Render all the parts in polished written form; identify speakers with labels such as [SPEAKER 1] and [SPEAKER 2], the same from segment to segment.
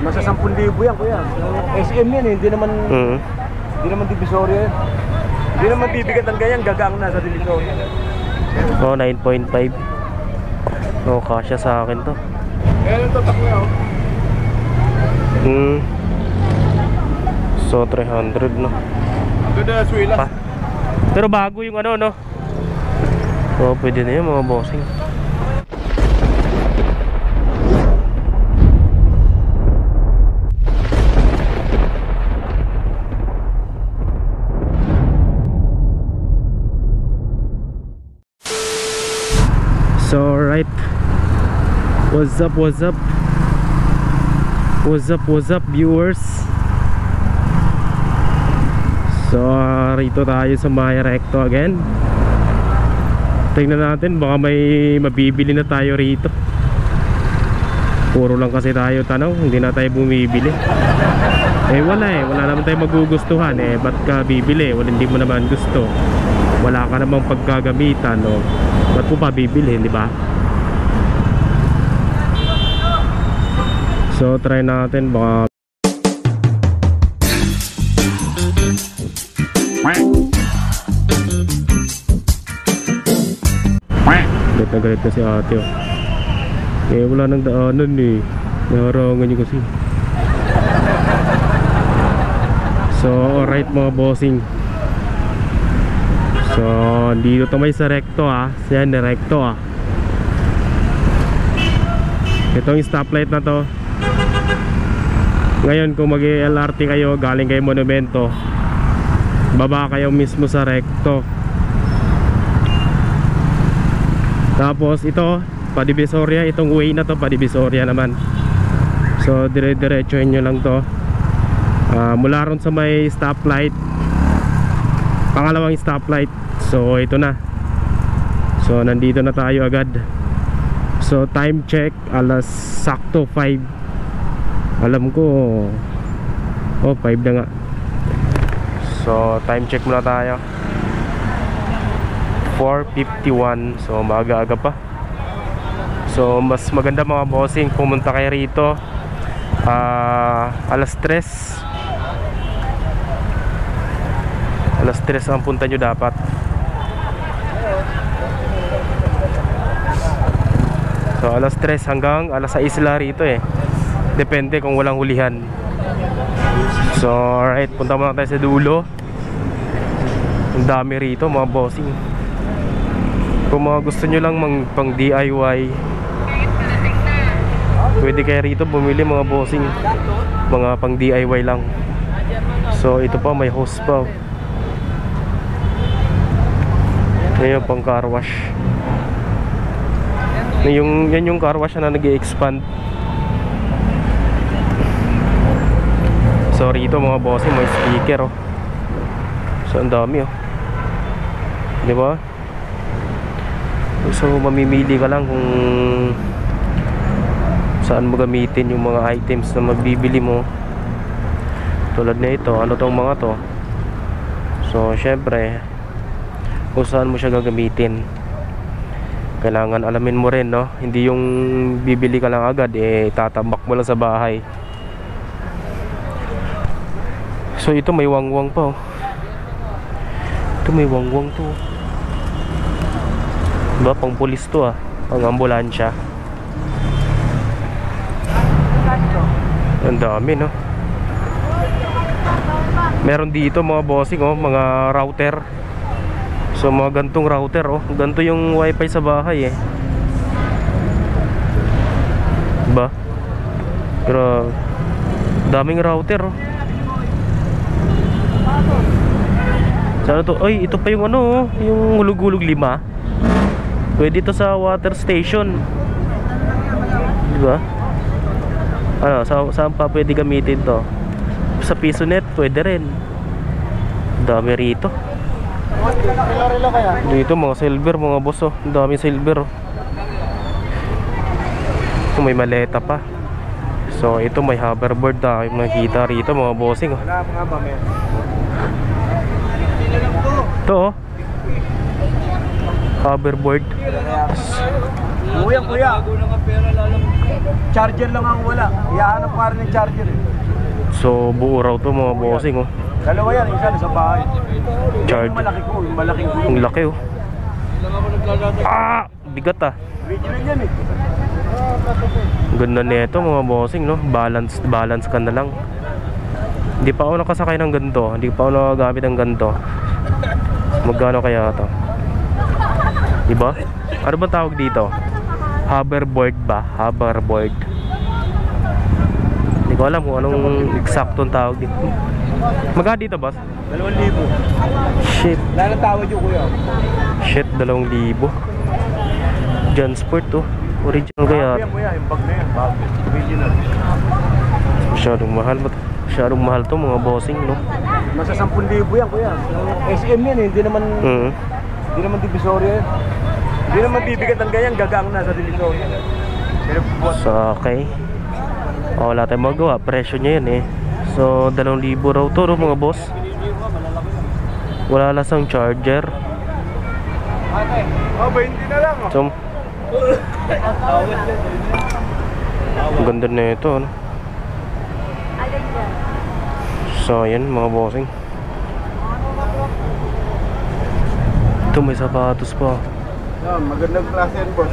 [SPEAKER 1] Nasa 10,000 yan kuya. SM yan eh, hindi naman divisoria yan. Hindi naman bibigat ng ganyan, gagang na sa divisoria.
[SPEAKER 2] Oh, 9.5. Oh, kasya sa akin to.
[SPEAKER 1] Ayan ang tatak niya oh.
[SPEAKER 2] So 300 no.
[SPEAKER 1] Ganda suwilas.
[SPEAKER 2] Pero bago yung ano no. So pwede na yun mga bossing. So alright. What's up viewers. So rito tayo sa Maya Recto again. Tingnan natin baka may mabibili na tayo rito. Puro lang kasi tayo tanong, hindi na tayo bumibili. Wala naman tayo magugustuhan ba't ka bibili? Hindi mo naman gusto. Wala ka namang pagkagamitan ba't mo pa bibili, di ba? So try natin baka galit na si ate wala nang daanan naharangan niyo kasi. So alright mga bossing. So dito to may sa Recto Yan Recto Itong stoplight na to. Ngayon kung mag-LRT kayo galing kayo Monumento, baba kayo mismo sa Recto. Tapos ito pa-Divisoria, itong way na to pa-Divisoria naman. So dire-diretsuhin nyo lang to mula ron sa may stoplight, pangalawang stoplight. So ito na. So nandito na tayo agad. So time check alas sakto 5. Alam ko 5 na nga. So time check muna tayo 4:51. So maaga-aga pa. So mas maganda mga bossing pumunta kayo rito alas 3 ang punta nyo dapat. So alas 3 hanggang alas 6 sila rito depende kung walang hulihan. So alright, punta muna tayo sa dulo. Ang dami rito mga bossing. Kung mga gusto nyo lang pang DIY, pwede kayo rito bumili mga bossing. Mga pang DIY lang. So ito pa may hose pa. Ngayon pang car wash. Yan yung car wash na nag-i-expand. So rito mga bossing may speaker So ang dami di ba? So mamimili ka lang kung saan mo gamitin yung mga items na magbibili mo. Tulad na ito, ano tong mga to. So syempre kung saan mo siya gagamitin, kailangan alamin mo rin hindi yung bibili ka lang agad tatambak mo lang sa bahay. So ito may wangwang pa Ito may wangwang to. Diba pang pulis to pang ambulansya. Ang dami Meron dito mga bossing mga router. So mga gantong router ganto yung wifi sa bahay diba? Pero daming router Sana to? Ay, ito pa yung yung hulug-hulug 5. Pwede ito sa water station. Diba? Saan pa pwede gamitin to? Sa PisoNet pwede rin. Dami rito. Dito mga silver mga boss dami silver Ito may maleta pa. So ito may hoverboard yung nakita rito mga bossing Ito hoverboard.
[SPEAKER 1] Kuya. Charger lang ang wala. Iyahanap ka rin ng charger eh.
[SPEAKER 2] So buo raw to mga bossing oh.
[SPEAKER 1] Dalawa yan, isa sa bahay.
[SPEAKER 2] Charger.
[SPEAKER 1] Yung malaki ko, yung malaking ko.
[SPEAKER 2] Ang laki oh. Ah! Bigat ah.
[SPEAKER 1] Original yan eh.
[SPEAKER 2] Ganda nito mga bossing no. Balance ka na lang. Hindi pa ako nakasakay ng ganito. Hindi pa ako nakagamit ng ganito. Magkano kaya ito? Diba? Ano ba tawag dito? Hoverboard ba? Hoverboard. Hindi ko alam kung anong eksaktong tawag dito. Magkano dito boss?
[SPEAKER 1] 2,000.
[SPEAKER 2] Shit.
[SPEAKER 1] Lalang tawad yung kuya.
[SPEAKER 2] Shit, 2,000. Jansport to. Original kaya.
[SPEAKER 1] Yan kuya, yung bag na yan. Bag. Original.
[SPEAKER 2] Masyadong mahal ba? Masyadong mahal to mga bossing no.
[SPEAKER 1] Nasa 10,000 yan kuya. SM yan eh, hindi naman divisoria yan. Hindi naman bibigat ng ganyan, gagang na sa divisoria.
[SPEAKER 2] So okay. Wala tayong magawa, presyo niya yan eh. So 2,000 raw to no, mga boss. Wala lasang charger.
[SPEAKER 1] Oh, 20 na lang oh.
[SPEAKER 2] So, ang ganda na ito no? So ayan mga bossing. Ito may sapatos pa.
[SPEAKER 1] Magandang klase yan boss.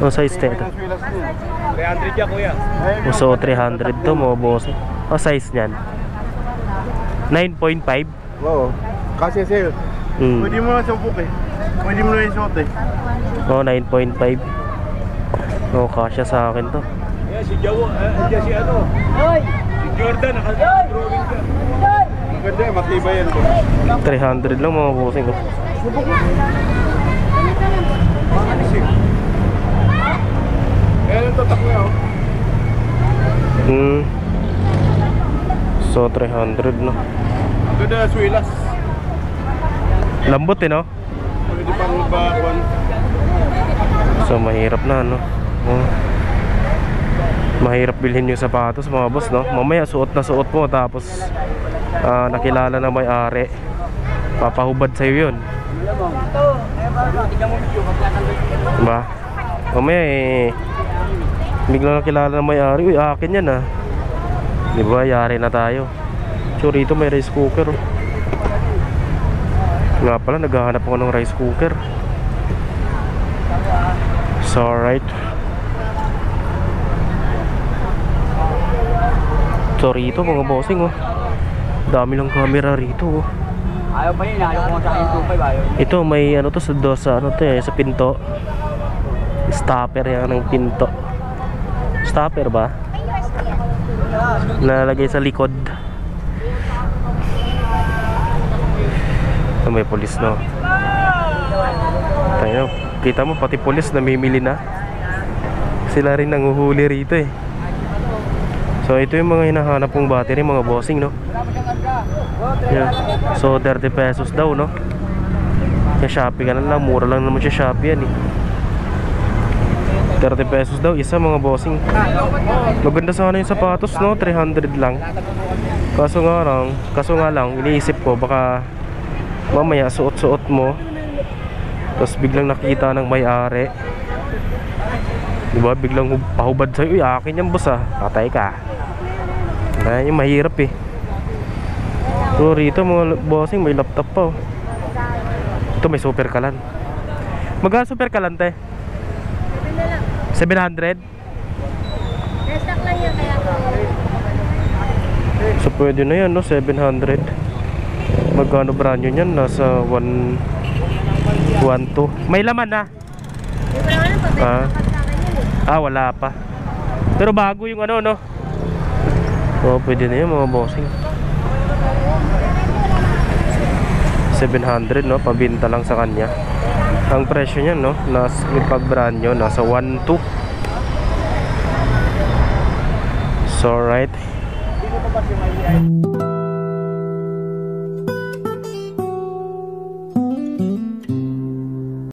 [SPEAKER 2] Ang size ito.
[SPEAKER 1] 300 yan kuya.
[SPEAKER 2] So 300 to mga bossing. Ang size niyan 9.5.
[SPEAKER 1] Oo. Kasi sale. Pwede mo na subok eh. Pwede mo na yung suot eh.
[SPEAKER 2] Oh 9.5. Oh kasya sa akin to.
[SPEAKER 1] Yeah, si Jawo, si ano? Si Jordan, naka-drawing ka. Maganda, matibay yan boss.
[SPEAKER 2] 300 lang mga bossing.
[SPEAKER 1] Ayan ang tatak niya oh.
[SPEAKER 2] So 300 no.
[SPEAKER 1] Ang ganda na swilas.
[SPEAKER 2] Lambot eh no.
[SPEAKER 1] Pwede pang bakon.
[SPEAKER 2] So mahirap na no. Mahirap bilhin yung sapatos mga boss no. Mamaya suot na suot mo tapos nakilala na may-ari. Papahubad sa'yo yun. Diba? Mamaya eh biglang nakilala na may-ari. Uy akin yan ah. Diba yari na tayo. So rito may rice cooker. Nga pala naghahanap ako ng rice cooker. So alright. So rito mga bossing oh. Dami lang camera rito oh.
[SPEAKER 1] Ayaw pa yun, ayaw ko sa akin 2.5 ayaw.
[SPEAKER 2] Ito may ano to sa ano to eh, sa pinto. Stopper yan ng pinto. Stopper ba? Nalalagay sa likod. May pulis no. Tayo, kita mo pati pulis namimili na. Sila rin nanguhuli rito eh. So ito yung mga hinahanap kong battery mga bossing no. Yeah. So 30 pesos daw no. Kaya Shopee ka na lang, mura lang naman siya Shopee yan eh. 30 pesos daw isa mga bossing. Maganda sana yung sapatos no, 300 lang. Kaso nga lang iniisip ko baka mamaya suot-suot mo tapos biglang nakita ng may-ari. Diba biglang pahubad sa'yo. Uy akin yan boss ah. Patay ka. Ayan yung mahirap eh. So rito mga bossing may laptop pa oh. Ito may super kalan. Magkano super kalan te? 700?
[SPEAKER 3] Restock lang yan kaya ko.
[SPEAKER 2] So pwede na yan no, 700. Magkano brand nyo yan? Nasa 1.2. May laman na?
[SPEAKER 3] Di ba naman pa sa akin yun eh.
[SPEAKER 2] Wala pa. Pero bago yung ano no. So pwede na yan mga bossing. 700 no, pabinta lang sa kanya. Ang presyo niyan no, pag brand nyo nasa 1.2. So right.